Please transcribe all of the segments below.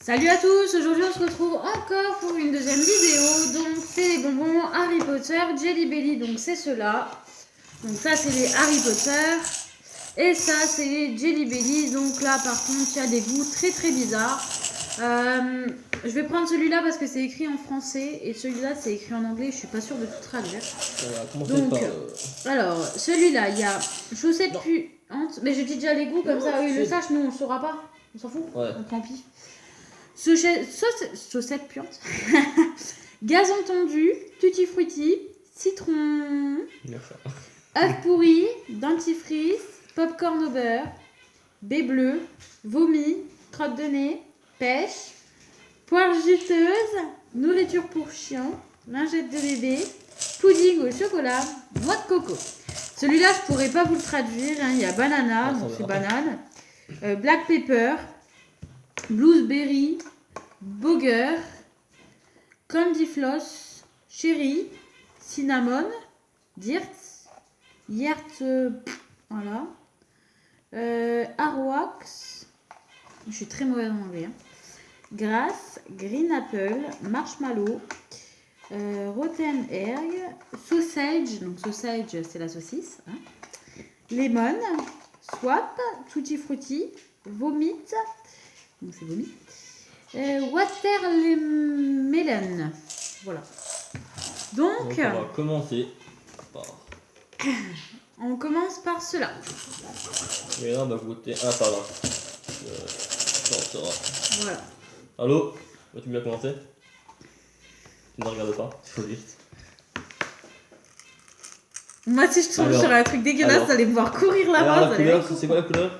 Salut à tous, aujourd'hui on se retrouve encore pour une deuxième vidéo. Donc c'est les bonbons Harry Potter, Jelly Belly, donc c'est ceux-là. Donc ça c'est les Harry Potter. Et ça c'est les Jelly Belly. Donc là par contre il y a des goûts très très bizarres. Je vais prendre celui-là parce que c'est écrit en français. Et celui-là c'est écrit en anglais, je suis pas sûre de tout traduire. Donc, alors celui-là il y a chaussettes puantes. Mais je dis déjà les goûts comme ça eux ils le sachent, nous on le saura pas. On s'en fout, on prend pif. Chaussettes puantes, gazon tendu, tutti frutti, citron, œuf pourri, dentifrice, popcorn au beurre, baie bleue, vomi, crotte de nez, pêche, poire juteuse, nourriture pour chien, lingette de bébé, pudding au chocolat, noix de coco. Celui-là, je pourrais pas vous le traduire, hein. Il y a banana, donc c'est banane, black pepper, blueberry, boger, candy floss, cherry, cinnamon, yert, voilà, arwax, je suis très mauvaise en anglais, hein. Grasse, green apple, marshmallow, rotten egg, sausage, donc sausage c'est la saucisse, hein. Lemon, swap, tutti frutti, vomit, donc c'est vomi. Watermelon. Voilà. Donc on va commencer par... On commence par cela. Et là on va goûter... Ah pardon. Non, ça va. Voilà. Allô? Tu veux commencer? Tu ne regardes pas, il faut vite. Moi si je trouve sur un truc dégueulasse, vous allez me voir courir là-bas. La couleur, c'est quoi la couleur?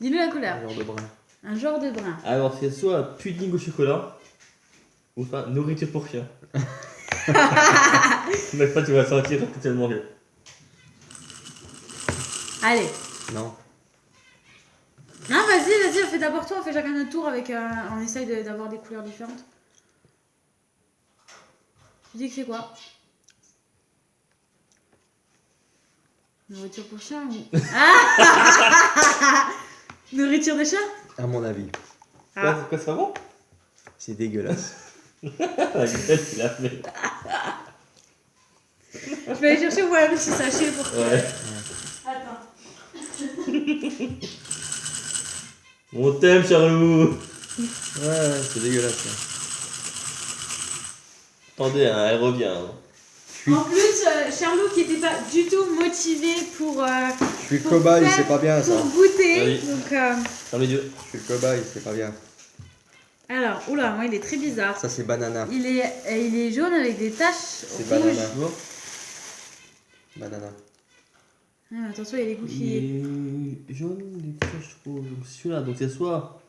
Dis-nous la couleur. Un genre de brun. Un genre de brun. Alors c'est soit pudding au chocolat, ou soit nourriture pour chien. Mais pas tu vas sentir tellement bien. Allez. Non. Non, vas-y, fais d'abord toi, on fait chacun notre tour avec on essaye d'avoir des couleurs différentes. Tu dis que c'est quoi? Nourriture pour chien ou... Ah nourriture de chat? À mon avis. Ah. Quoi, c'est pas bon? C'est dégueulasse. La gueule qu'il a fait. Je vais aller chercher moi un petit sachet pour toi. Ouais. Attends. On t'aime, Charlot. Ouais, c'est dégueulasse. Là. Attendez, hein, elle revient. Hein. En plus, Charlot qui n'était pas du tout motivé pour. Je suis le cobaye, c'est pas bien ça. Pour goûter. Oui. Donc, Dans les yeux. Je suis le cobaye, c'est pas bien. alors, oula, moi il est très bizarre. Ça c'est banana. Il est jaune avec des taches C'est rouges. banana. Bon. Banana. Ah, attention, il y a les goûts qui. Il est jaune, des taches rouges. Donc celui-là, donc c'est soit...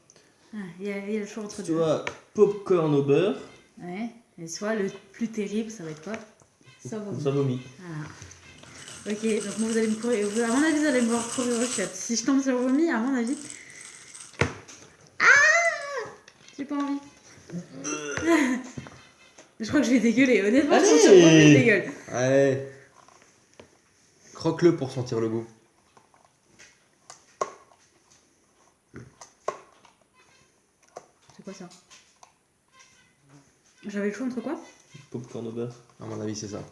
Ah, il y a le choix entre deux. Soit popcorn au beurre. Ouais. Et soit le plus terrible, ça va être quoi? Ça Ou vomi. ça vomit. Voilà. Ok, donc moi, vous allez me courir. À mon avis, vous allez me voir courir aux chiottes. Si je tombe sur vomi, à mon avis. Ah! J'ai pas envie. Je crois que je vais dégueuler. Honnêtement, je tombe sur vomi, je dégueule. Allez. Croque-le pour sentir le goût. C'est quoi ça? J'avais le choix entre quoi? Popcorn au beurre. À mon avis, c'est ça.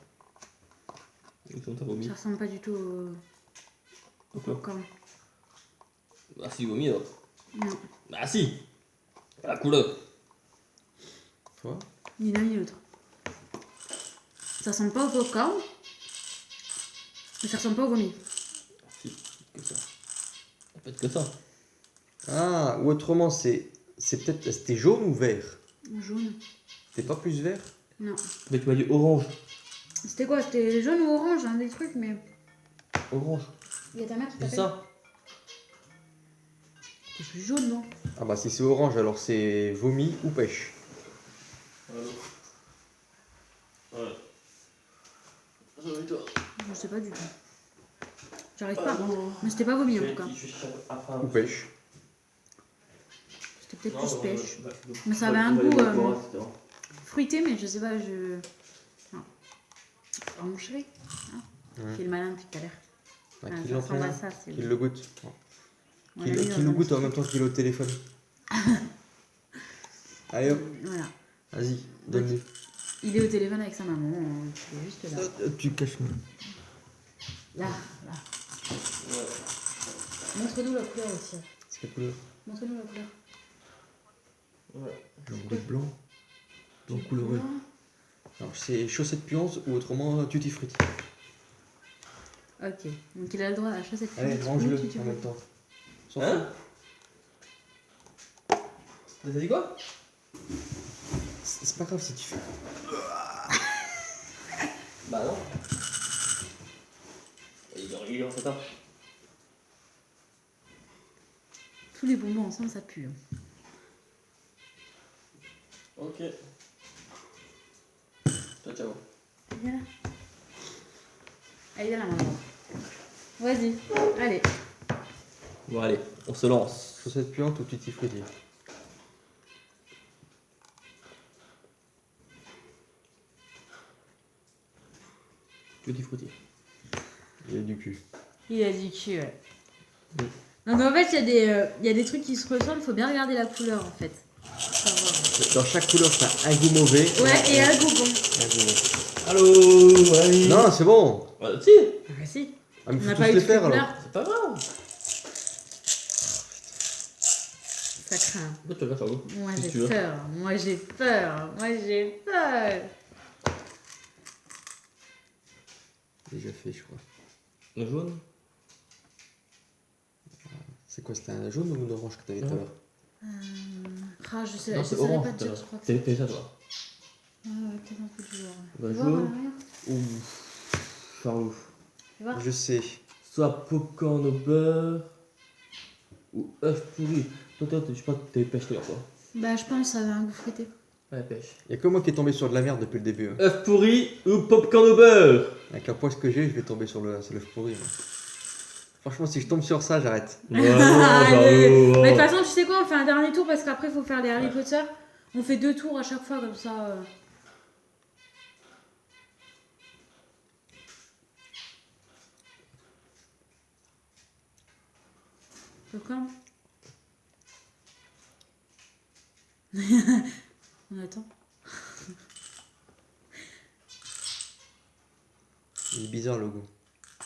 Et comme ça vomit. Ça ressemble pas du tout au popcorn. Bah si, vomit alors. Non, Bah si. La couleur. Toi? ni l'un ni l'autre. Ça ressemble pas au popcorn. Mais ça ressemble pas au vomi. Si, que ça. Ça peut être que ça. Ah, ou autrement, c'est peut-être. C'était jaune ou vert? Jaune. C'était pas plus vert? Non. Mais tu m'as dit orange. C'était quoi? C'était jaune ou orange, un des trucs, mais. Orange. Il y a ta mère qui C'est t'appelle. ça. C'est plus jaune, non? Ah bah si c'est orange, alors c'est vomi ou pêche. Allô. Ouais. Ça va et toi? Je sais pas du tout. J'arrive pas. Mais c'était pas vomi en tout cas. Ou pêche. C'était peut-être plus pêche. Mais ça avait un goût fruité, mais je sais pas, je. Non. Oh, mon chéri. Hein, qui est le malin depuis tout à l'heure. Ah, Ah, qui ça l'en ressemble fait à un? ça. C'est Qui le goûte. On Qui l'a mis le dans un goûte en petit même temps qu'il est au téléphone. Allez hop, Voilà. vas-y, donne-lui. Il est au téléphone avec sa maman. Il est juste là. Tu caches moi. Là. Montre-nous la couleur aussi. C'est la couleur. Montre-nous la couleur. Ouais. Bleu blanc. Blanc coloré. Alors c'est chaussettes puance ou autrement tutti frutti. Ok. Donc il a le droit à chaussettes. Allez, mange-le en même temps. Hein? T'as dit quoi? C'est pas grave si tu fais. Bah non. Il est en retard. Tous les bonbons ensemble, ça pue. Ok. Ciao. Viens là. Allez, viens là, maman. Vas-y. Allez. Bon allez, on se lance. Chaussettes puantes ou tutti frutti. Tutti frutti. Il y a du cul. Il a dit que ouais. Oui. Non mais en fait, il y a des trucs qui se ressemblent, faut bien regarder la couleur en fait. Dans chaque couleur, t'as un goût mauvais. Ouais, et un goût bon. Un goût bon. Allô, ouais. Non, c'est bon. Si. Ah si. Ah, mais On faut n'a tous pas eu les toutes les faire alors. couleurs. C'est pas grave. Ça craint. Pourquoi tu regardes ça où? Moi Si j'ai tu veux. peur. Moi j'ai peur. Moi j'ai peur. Déjà fait, je crois. Le jaune? C'est quoi, c'était un jaune ou une orange que t'avais tout à l'heure? Ah, je sais, Non, je c'est saurais orange. pas te dire, je crois que T'es c'est. ça toi. Ah ouais, peut-être un peu du genre. Bah, Tu vois, jaune. regarde. Ou. Par où? Tu vois Je sais. Soit popcorn au beurre. Ou œuf pourri. Toi, je sais pas, t'es pêche toi quoi. Bah je pense que ça avait un goût fruité. Ouais, pêche. Y'a que moi qui est tombé sur de la merde depuis le début. Hein. œuf pourri ou popcorn au beurre? Avec la poisse que j'ai, je vais tomber sur l'œuf pourri. Moi. Franchement, si je tombe sur ça, j'arrête. Ouais, non, Allez. j'avoue. Mais de toute façon, tu sais quoi, on fait un dernier tour parce qu'après il faut faire les Harry Potter. On fait 2 tours à chaque fois comme ça. Popcorn. On attend. Il est bizarre le goût.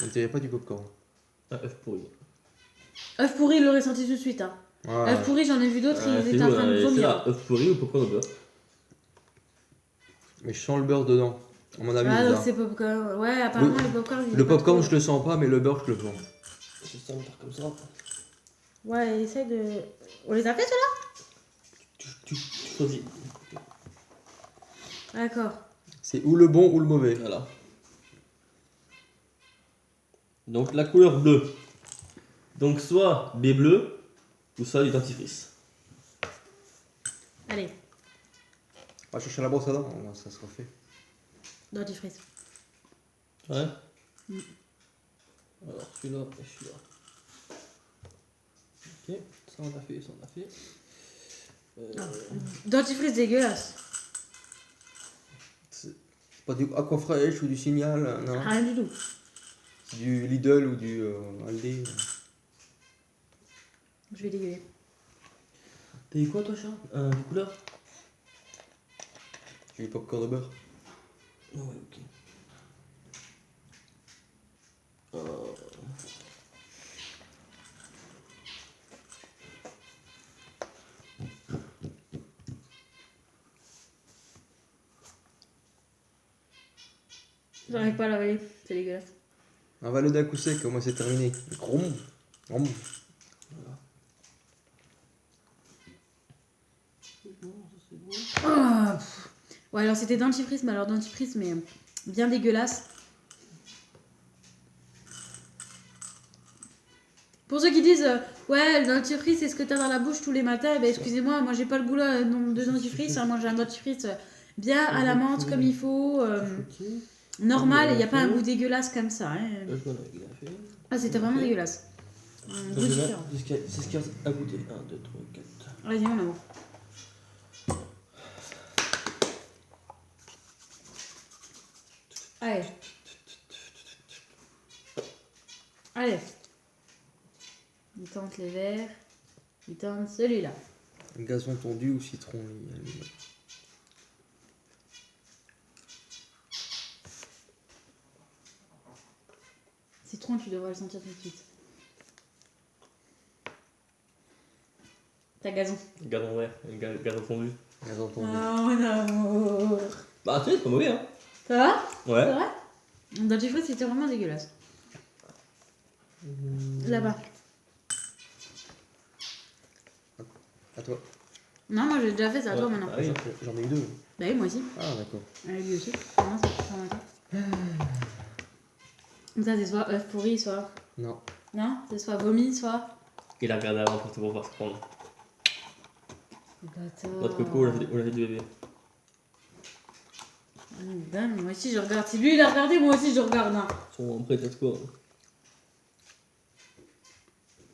On dirait pas du popcorn. Ah, œuf pourri. œuf pourri, il l'aurait senti tout de suite. Hein. Ouais. œuf pourri, j'en ai vu d'autres, ils C'est étaient en où, train de c'est vomir. là, œuf pourri ou popcorn au beurre? Mais je sens le beurre dedans. À mon avis, Ah, c'est donc ça. c'est popcorn. Ouais, apparemment, le popcorn. il est Le pas popcorn, trop- je le sens pas, mais le beurre, je le sens. C'est ça, on part comme ça. Ouais, essaye de. On les a fait ceux-là Tu choisis. D'accord. C'est ou le bon ou le mauvais. Voilà. Donc la couleur bleue. Donc soit baie bleu ou soit du dentifrice. Allez, On va chercher la brosse à dents, ça sera fait. dentifrice. Ouais. Mm. Alors celui-là et celui-là. Ok, ça on a fait, ça on a fait. Dentifrice dégueulasse. C'est pas du Aquafresh ou du Signal, non. Rien du tout. C'est du Lidl ou du Aldi. Je vais dégueuler. T'as eu quoi toi Charles? Des couleurs? J'ai du popcorn de beurre. Ouais, ok. J'arrive pas à l'avaler, c'est dégueulasse. Avalé d'un coup sec, au moins c'est terminé. Grom. Grom. Voilà. Oh, pff. Ouais, alors c'était dentifrice, mais alors dentifrice, mais bien dégueulasse. Pour ceux qui disent, ouais, le dentifrice, c'est ce que t'as dans la bouche tous les matins, ben excusez-moi, moi j'ai pas le goût là de dentifrice, hein. Moi j'ai un dentifrice bien à la menthe comme il faut, normal, il n'y a pas un goût dégueulasse comme ça. Hein. Ah, c'était vraiment dégueulasse. Un goût différent. C'est ce qu'il y a à goûter. 1, 2, 3, 4. Vas-y, on a. Allez. Allez. Il tente les verres. Il tente celui-là. Gazon tondu ou citron limon. Citron, tu devrais le sentir tout de suite. T'as gazon. Gazon vert, gazon fondu. Gazon tondu. Oh mon amour. Bah, tu sais, c'est pas mauvais, hein. Ça va? C'est Ouais. vrai? Dentifrice, c'était vraiment dégueulasse. Là-bas. À toi. Non, moi j'ai déjà fait, c'est à toi Ouais. maintenant. Ah oui. J'en ai eu 2. Bah oui, moi aussi. Ah, d'accord. Lui aussi. Non, c'est ça, c'est soit œuf pourri, soit. Non. Non, c'est soit vomi, soit. Il a regardé avant pour tout voir se prendre. Bâtard. Notre coco, on l'a fait du bébé. Dingue, moi aussi je regarde. Si lui il a regardé, moi aussi je regarde. Hein. Ils sont prêts à quoi?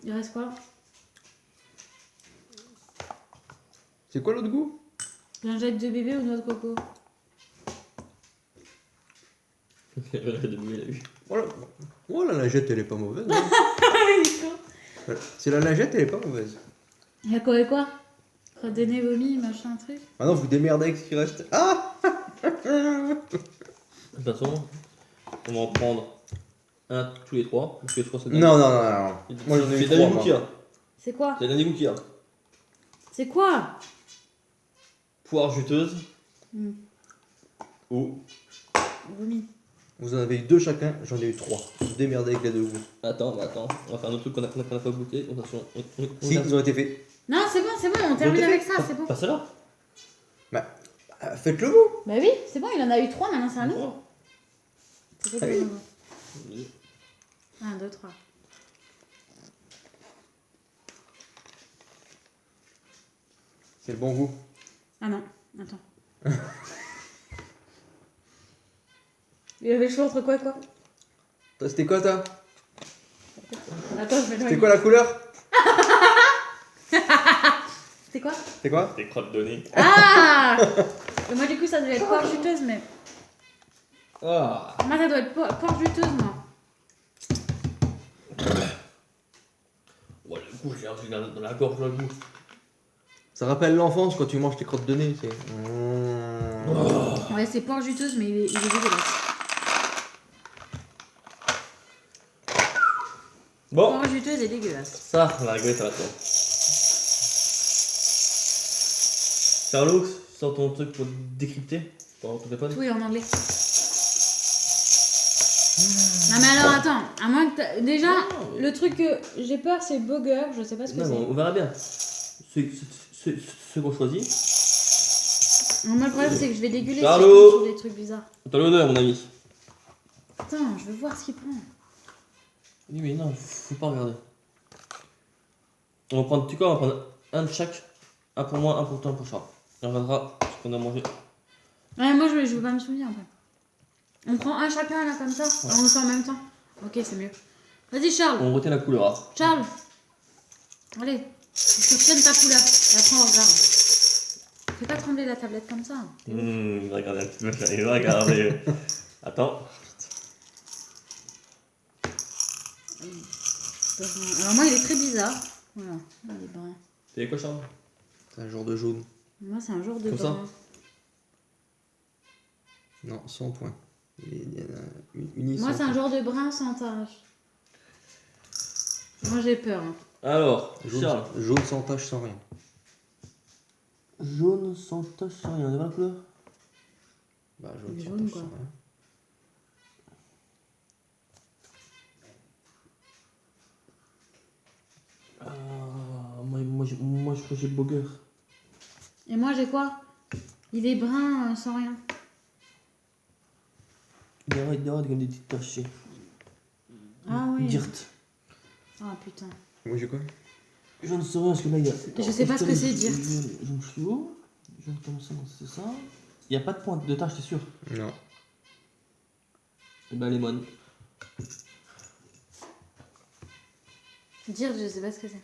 Il reste quoi? C'est quoi l'autre goût? Lingette de bébé ou noix de coco? Il a regardé de bébé, il a vu. Voilà. Oh, la lingette, elle est pas mauvaise. hein. Voilà. C'est la lingette, elle est pas mauvaise. Il y a quoi et quoi? Redonner, vomi, machin, truc. Maintenant, vous démerdez avec ce qui reste. Ah! De toute façon, on va en prendre un tous les trois. Parce que je crois que c'est Non, non, non, non. Moi, j'en ai eu c'est 3. dernier goût qu'il y a. C'est quoi? C'est le dernier goût qu'il y a. C'est quoi? Poire juteuse Hmm. ou. Vomi. Vous en avez eu 2 chacun, j'en ai eu 3. Vous démerdez avec les 2 goûts. Attends, on va faire un autre truc qu'on a pas goûté. Attention, Si, ils ont été faits. Non, c'est bon, on termine avec ça, c'est bon. Pas celle-là. Faites-le vous. Bah oui, c'est bon, il en a eu 3, maintenant c'est un autre. Oh. C'est quoi Ah que oui. t'en as? 1, 2, 3. C'est le bon goût. Ah non, attends. Il avait le choix entre quoi et quoi? Toi, c'était quoi, toi? Attends, je vais C'était quoi la couleur? C'était quoi? C'était quoi? Des crottes de nez. Ah Et moi du coup ça devait être poire juteuse, mais. Ah. Moi ça doit être poire juteuse, moi. Ouais, le goût, j'ai dans la gorge le goût. Ça rappelle l'enfance quand tu manges tes crottes de nez. C'est... Ouais, c'est poire juteuse, mais il est dégueulasse. Bon, Poire juteuse est dégueulasse. ça, on a réglé ça maintenant. Charloux, tu sors ton truc pour décrypter ton téléphone. Oui, en anglais. Non mais alors attends, à moins que déjà, le truc que j'ai peur c'est Burger, je sais pas ce que Non, mais c'est. on verra bien. Ce qu'on choisit. Moi le problème c'est que je vais dégueuler si je Charlot tombe sur des trucs bizarres. T'as l'honneur, mon ami. Attends, je veux voir ce qu'il prend. Oui, mais non, faut pas regarder. On va prendre, tu sais quoi, on va prendre un de chaque. Un pour moi, un pour toi, un pour Charles. Et on regardera ce qu'on a mangé. Ouais, moi je veux pas me souvenir après. On prend un chacun là comme ça, et on le fait en même temps. Ok, c'est mieux. Vas-y Charles. On retient la couleur. Hein. Charles. Allez, tu retiennes ta couleur. Et après on regarde. Fais pas trembler la tablette comme ça. Il va regarder un petit peu, il va regarder. Attends. Alors moi il est très bizarre. Voilà, il est brun. C'est quoi, Charles? C'est un genre de jaune. Moi c'est un genre de Comme ça. brun. Non, sans point. Il y en a une Moi sans c'est un point. genre de brun sans tache. Moi j'ai peur. Hein. Alors, Jaune, Charles. jaune sans tache, sans rien. Jaune sans tache, sans rien. On a pas la couleur? Bah, jaune Il est sans jaune, tache, quoi. sans rien. Moi, je crois que j'ai Burger. Et moi j'ai quoi? Il est brun sans rien. Il y aura comme des petites taches. Ah oui. Dirt. Ah putain. Moi, j'ai quoi? Je ne sais rien parce que là il y a. Je sais pas ce que c'est, Dirt. Jaune fluo. Jaune comme ça, c'est ça. Il n'y a pas de pointe de tache, c'est sûr. Non. Et ben, lemon. Dire, je sais pas ce que c'est.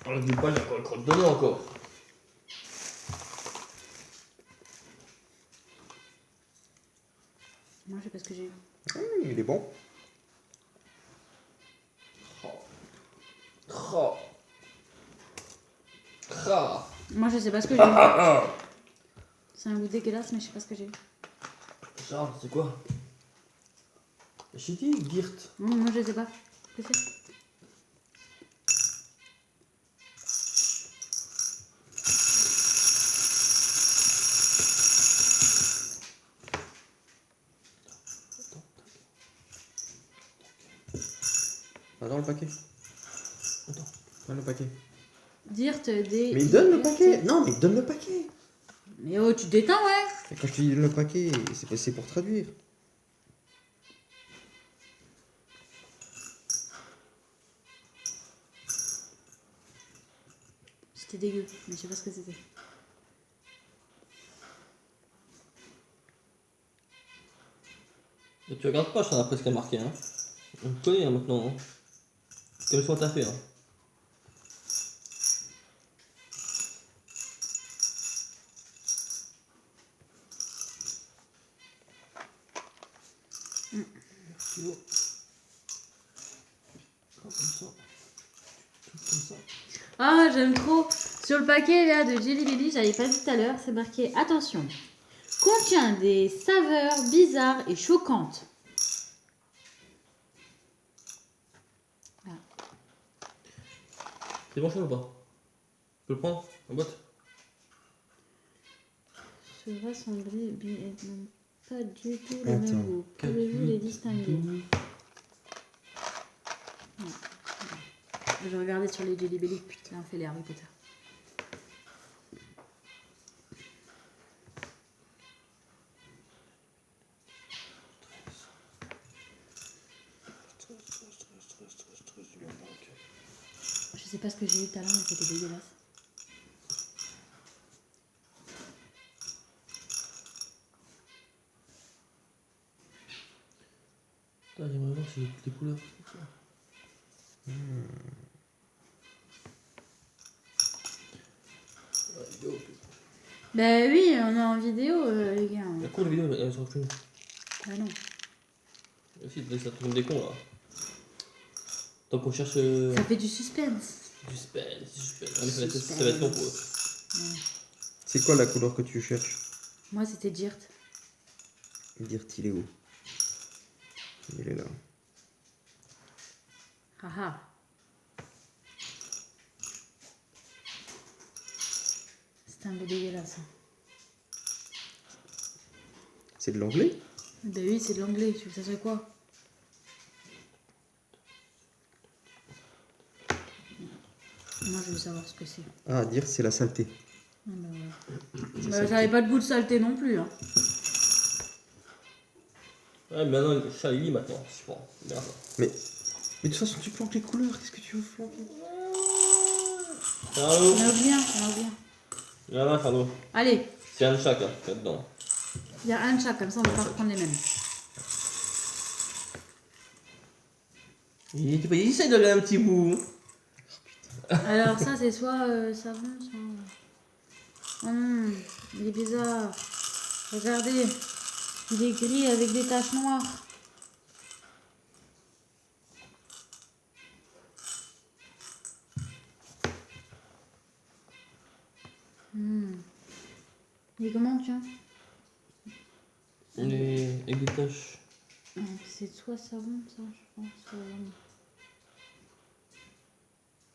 On ne dit pas, il y a encore le crotte de nez encore. Moi, je sais pas ce que j'ai eu. Il est bon. Moi, je sais pas ce que j'ai eu. C'est un goût dégueulasse, mais je sais pas ce que j'ai eu. Charles, c'est quoi? J'ai dit Dirt. Moi, je sais pas. Qu'est-ce que c'est? Ah, dans le paquet. Attends, donne le paquet. Dirt des. Mais donne le paquet. Non, mais donne le paquet. Mais oh, tu te détends, ouais. Et quand je te dis donne le paquet, c'est pour traduire. C'était dégueu, mais je sais pas ce que c'était. Et tu regardes pas, je t'en après ce qu'il y a marqué. Hein. On te connaît hein, maintenant. Hein. Comme si on t'a fait. Hein. Comme ça. Comme ça. Ah, j'aime trop. Sur le paquet là de Jelly Belly, j'avais pas vu tout à l'heure, c'est marqué attention. Contient des saveurs bizarres et choquantes. C'est bon, ça ou pas? Tu peux le prendre en boîte? Ce va sembler pas du tout le même goût. Pouvez-vous les distinguer? Je regardais sur les Jelly Belly, putain, on fait les Harry Potter. Je sais pas ce que j'ai eu tout à l'heure, mais c'était dégueulasse. Putain, j'aimerais voir si j'ai toutes les couleurs. Bah oui, on est en vidéo, les gars. La cool, la vidéo, elle sera finie. Bah non. Si, ça tourne des cons là. Tant qu'on cherche. Ça fait du suspense. Suspense. Ah, mais ça va être long pour eux. Ouais. C'est quoi la couleur que tu cherches? Moi, c'était Dirt. Dirt, il est où? Il est là. Haha. C'est un peu dégueulasse. C'est de l'anglais? Bah oui, c'est de l'anglais. Tu veux que ça soit quoi? Moi, je veux savoir ce que c'est. Ah, Dirt, c'est la saleté. Ah, bah, voilà. Bah, j'avais pas de goût de saleté non plus. Hein. Ouais, mais maintenant, ça il lit maintenant. Je pense. Merde. Mais de toute façon, tu planques les couleurs. Qu'est-ce que tu veux planquer? Arnaud. On a bien, on a bien. Viens là, Arnaud. Allez, C'est un de chaque, hein, là-dedans. il y a un de chaque, comme ça on va pas reprendre les mêmes. Il essaye de donner un petit bout. Alors ça c'est soit savon, soit... Oh non, il est bizarre. Regardez, il est gris avec des taches noires. Il est comment, tiens? Il est avec des taches. C'est soit savon, ça, je pense.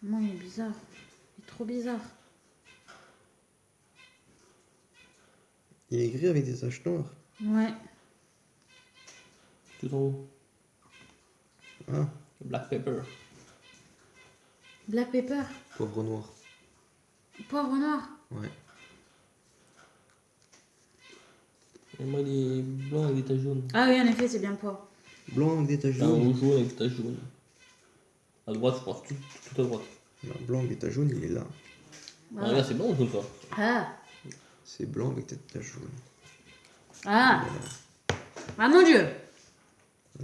Non, il est bizarre. Il est trop bizarre. Il est gris avec des taches noires. Ouais. Tout en haut. Ah, Black pepper. Black pepper. pauvre noir. Poivre noir. Ouais. Et moi, il est blanc avec des taches jaunes. Ah oui, en effet, c'est bien le poivre. Blanc avec des taches Un jaunes. rouge jaune avec des taches jaunes. À droite, je pense. Tout à droite. Non, blanc avec des taches jaunes, il est là. Ah. Ah, regarde, c'est blanc ou jaune, ça? Ah. C'est blanc avec des taches jaunes. Ah. Voilà. Ah mon dieu.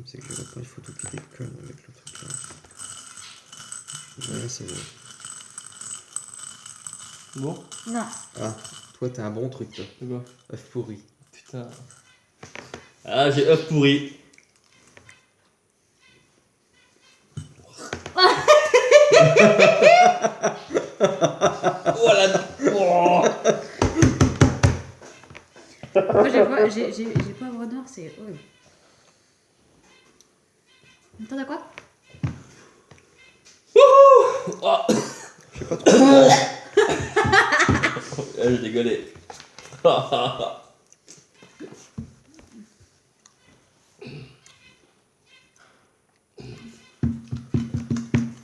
C'est que je vois pas les photos qui déconnent avec le truc là. Ouais, c'est bon. Bon? Non. Ah, toi t'as un bon truc toi. C'est quoi? Œuf pourri. Putain. Ah, j'ai œuf pourri. Voilà. Oh. Moi, j'ai poivre noir, c'est horrible. T'entends quoi? Oh. Je sais pas trop. J'ai dégueulé.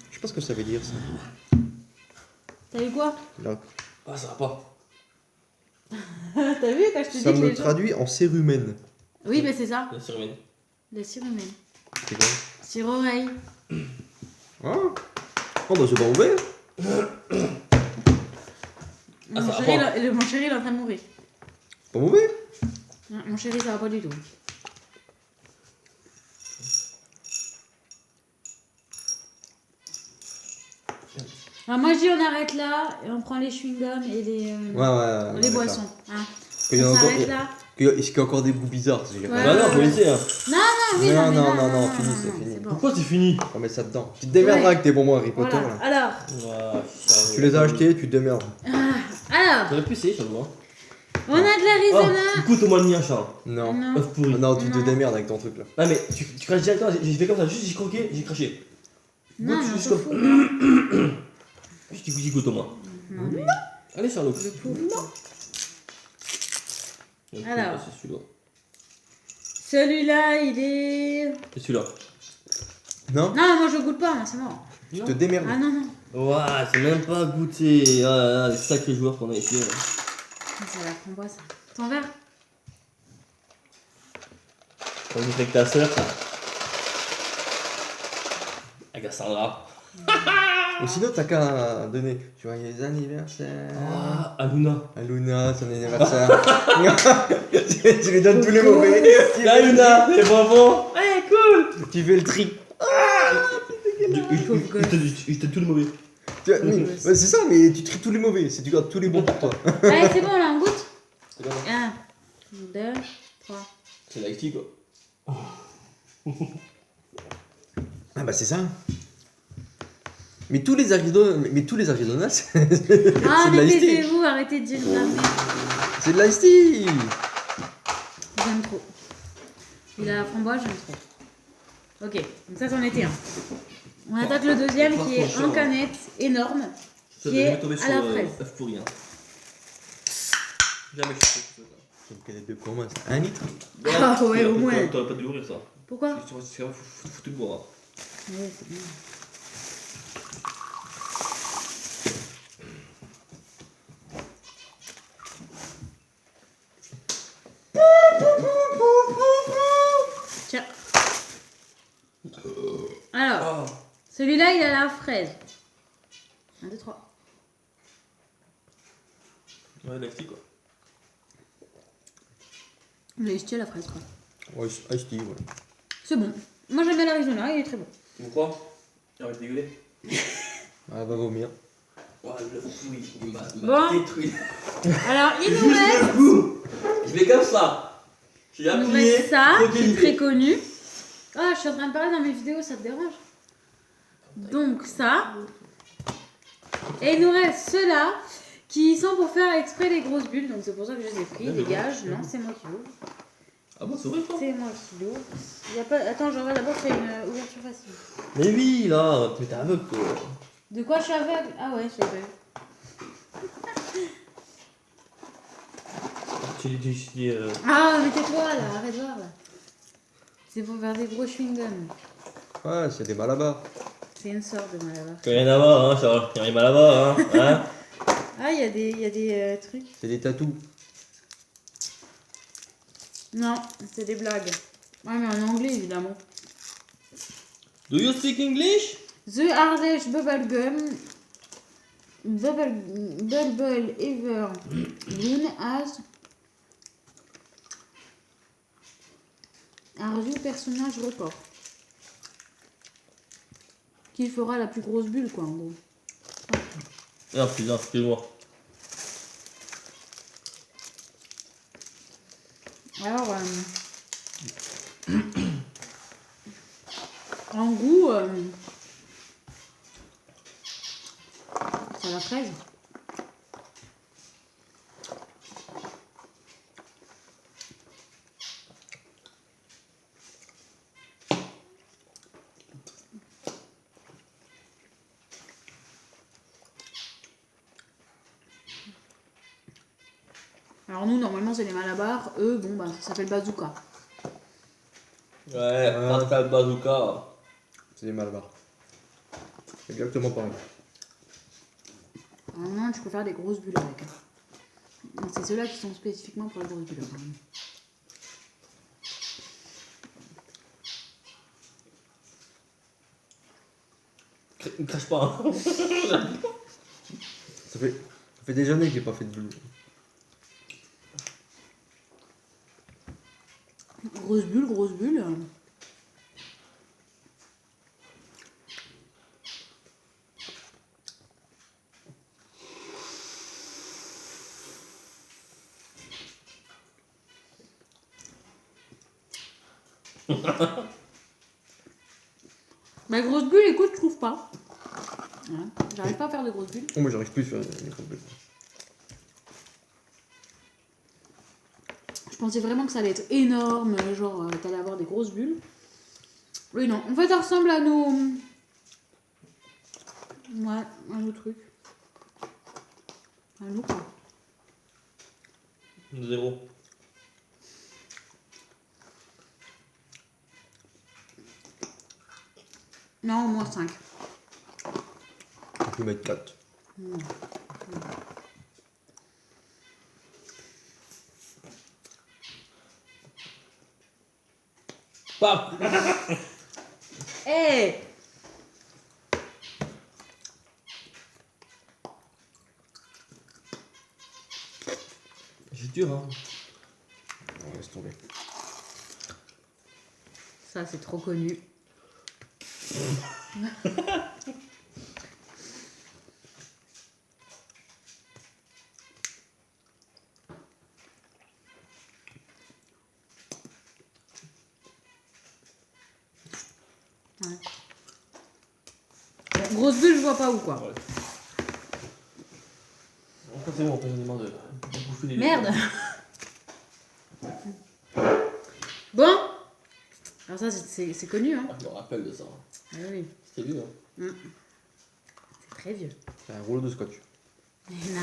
Je sais pas ce que ça veut dire ça. T'as eu quoi? Là. Ah, ça va pas. T'as vu quand je te dis Ça que me les gens... traduit en cérumen. Oui, mais c'est ça. La cérémonie. La cire humaine. C'est quoi? Cire oreille. Ah. Oh bah c'est pas mauvais. Ah, Mon ça va chéri, pas. mon chéri, il est en train de mourir. Pas mauvais. Non, mon chéri, ça va pas du tout. Alors moi je dis on arrête là et on prend les chewing-gums et les Ouais. boissons. Hein. Il y en a On encore- s'arrête là. Est-ce qu'il y a encore des bouts bizarres c'est- Ouais. Bah non, faut laisser. Hein. Non, oui, Non, mais non, fini, c'est fini. c'est bon. Pourquoi c'est fini? On va mettre ça dedans. Tu te démerderas Ouais. avec tes bonbons Harry Potter Voilà. là. Alors, Tu les as achetés, tu te démerdes. alors, T'aurais pu essayer, ça le voit. on a de Oh, l'Arizona. écoute-moi le mien, Charles. Non. Non. œuf pourri. Non, tu te Non. démerdes avec ton truc là. Ah mais tu craches directement, j'ai fait comme ça, juste j'ai croqué, j'ai craché. Non, Goûte mais on juste s'en comme- fout. Non. Juste j'y goûte au moins. Non, mais Allez Charlotte. le pauvre. Alors. Alors. C'est celui-là. Celui-là, il est... C'est celui-là. Non. Non, moi je goûte pas, moi c'est mort. Tu te démerdes. Ah non, non. Ouah, c'est même pas goûté. Ah là là, les sacrés joueurs qu'on a ici. Là. C'est la framboise ça. Ton verre? On dit avec ta soeur, ça. Avec Cassandra. Ou sinon, t'as qu'à donner joyeux anniversaire Ah, Aluna. à Luna, son anniversaire. Tu lui donnes tous les mauvais. La Luna, c'est bonbons. Allez, cool. Tu fais le tri. Pauvre gosse. Il était tout le mauvais. Tu vois, ouais, c'est ça, mais tu tries tous les mauvais. C'est tu gardes tous les bons pour toi. Allez, c'est bon, là, on goûte. C'est quoi 1, 2, 3. C'est l'IT quoi. Ah bah c'est ça. Mais tous les Arizona, c'est Ah, c'est de mais l'ice tea. taisez-vous, arrêtez de dire de la merde. C'est de l'ice tea. J'aime trop. Il a la framboise, j'aime trop. Ok, donc ça c'en était un. On attaque le deuxième Par qui est contre, en ça, canette, énorme, Ça qui devait est tomber à sur la fraise. œuf pourri. Hein. Jamais je suis sûr. C'est une canette de combien ça 1 litre. Ah ouais, au moins. T'aurais pas dû l'ouvrir ça. Pourquoi? C'est foutu de boire. Ouais, c'est bien. Tiens. Alors, Oh. celui-là, il a la fraise. 1, 2, 3. Ouais, l'IT quoi. Il a jeté la fraise, quoi. Ouais, ice tea, ouais. C'est bon. Moi, j'aime bien l'Arizona, il est très bon. Tu me crois? Arrête de dégueuler. Ah, va vomir. Ouais, l'œuf pourri, il m'a Bon. détruit. Alors, il nous reste, Le goût. Je vais comme ça. J'ai il nous appuyé. reste ça, croqué qui est l'idée. très connu. Ah, je suis en train de parler dans mes vidéos, ça te dérange? Donc, ça. Et il nous reste ceux-là, qui sont pour faire exprès les grosses bulles. Donc, c'est pour ça que je les ai pris. Ouais, mais Dégage. bon. Non, c'est moi qui l'ouvre. Ah bon, c'est vrai ça? C'est moi qui l'ouvre. Il y a pas... Attends, je regarde d'abord s'il y a une ouverture facile. Mais oui, là, mais t'es aveugle quoi. De quoi je suis aveugle? Ah ouais, je sais pas. Ah, mais tais-toi là, arrête de voir là. C'est pour faire des gros chewing-gums. Ouais, c'est des malabars. C'est une sorte de malabar. Rien à voir, hein, Charles. Y'a rien mal là-bas, hein. Hein. Ah, il y a des trucs. C'est des tatous. Non, c'est des blagues. Ouais, mais en anglais évidemment. Do you speak English? The hardest bubblegum bubble ever known as un review personnage record. Qui fera la plus grosse bulle quoi en gros. Ah putain, excuse-moi. Alors En goût, c'est la fraise. Alors nous, normalement, c'est les Malabar. Eux, bon, bah, ça s'appelle bazooka. Ouais, Pascal Bazooka. C'est des Malabar. Exactement pareil. Alors non, tu peux faire des grosses bulles avec. Donc, c'est ceux-là qui sont spécifiquement pour les grosses bulles. Apparemment. Ne crache pas. Hein. Ça fait des années que j'ai pas fait de bulles. Grosse bulle, grosse bulle. Ma grosse bulle, écoute, je trouve pas. Ouais, j'arrive pas à faire de grosses bulles. Oh, moi j'arrive plus à faire des grosses bulles. Je pensais vraiment que ça allait être énorme, genre t'allais avoir des grosses bulles. Oui, non. En fait, ça ressemble à nos... Ouais, à nos trucs. À nous, quoi. 0. Non, au moins 5. On peut mettre 4. Paf. Hé C'est dur, hein. On laisse tomber. Ça, c'est trop connu. Ouais. Bon, grosse bulle, je vois pas où, quoi. Ouais. Après, c'est bon, après, j'en ai marre de bouffer les Merde. Bon. Alors ça, c'est connu, hein. Ah, je me rappelle de ça. Ah oui, C'est vieux, hein. c'est très vieux. C'est un rouleau de scotch. Mais non,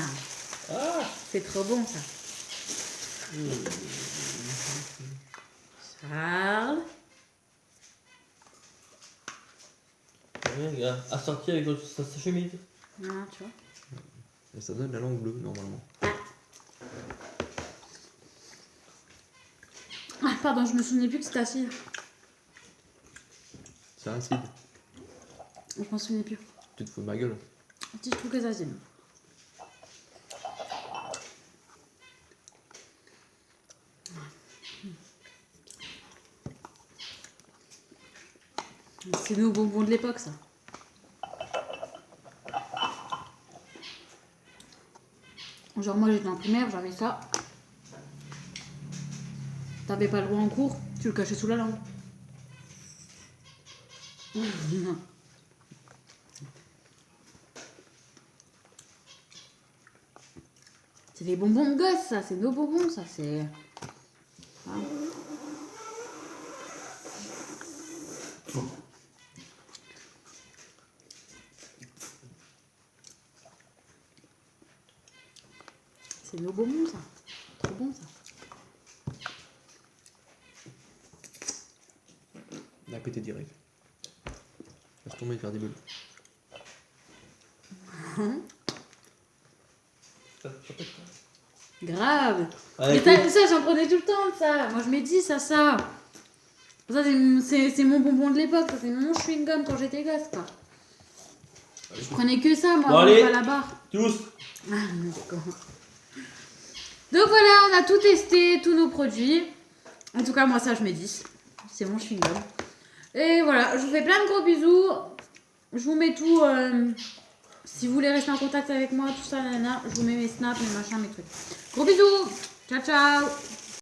Ah. c'est trop bon, ça. Charles. Ouais, gars, assorti avec sa chemise. Non, tu vois. Et ça donne la langue bleue normalement. Ah, pardon, je me souvenais plus que c'était acide. C'est acide. Je m'en souvenais plus. Tu te fous de ma gueule. Si, je trouve que c'est acide. C'est nos bonbons de l'époque, ça. Genre, moi, j'étais en primaire, j'avais ça. T'avais pas le droit en cours, tu le cachais sous la langue. C'est les bonbons de gosse, ça. C'est nos bonbons, ça. C'est... Ah. C'est nos bonbons, ça. Trop bon, ça. Il a pété direct. Laisse tomber et faire des bulles. Grave. Allez, Mais ça, j'en prenais tout le temps, ça. Moi, je m'ai dit, ça. Ça, c'est mon bonbon de l'époque. Ça, c'est mon chewing-gum quand j'étais gosse, quoi. Je prenais que ça, moi, Bon, avant allez. de pas la barre. Tous. Ah, d'accord. Donc voilà, on a tout testé, tous nos produits. En tout cas, moi, ça, je mets 10. C'est mon chewing-gum. Et voilà, je vous fais plein de gros bisous. Je vous mets tout... si vous voulez rester en contact avec moi, tout ça, nanana, je vous mets mes snaps, mes machins, mes trucs. Gros bisous. Ciao, ciao.